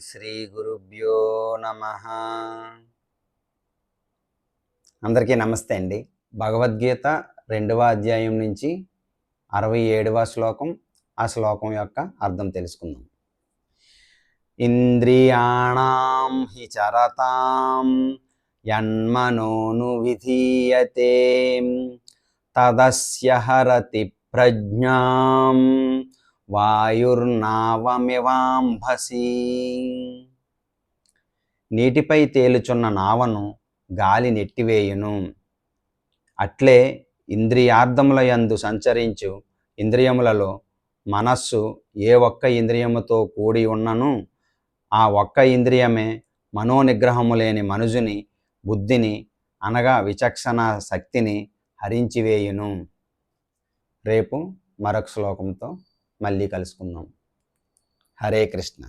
శ్రీ గురుభ్యో నమ. అందరికీ నమస్తే అండి. భగవద్గీత 2వ అధ్యాయం నుంచి 67వ శ్లోకం, ఆ శ్లోకం యొక్క అర్థం తెలుసుకుందాం. ఇంద్రియాణం హి చరతాం యన్మనోను విధీయతే తదస్య హరతి ప్రజ్ఞాం వాయుర్నావమివాంభసి. నీటిపై తేలుచున్న నావను గాలి నెట్టివేయును. అట్లే ఇంద్రియార్థముల యందు సంచరించు ఇంద్రియములలో మనస్సు ఏ ఒక్క ఇంద్రియముతో కూడి ఉన్నను ఆ ఒక్క ఇంద్రియమే మనోనిగ్రహము లేని మనుజుని బుద్ధిని అనగా విచక్షణ శక్తిని హరించివేయును. రేపు మరొక శ్లోకంతో మళ్ళీ కలుసుకుందాం. హరే కృష్ణ.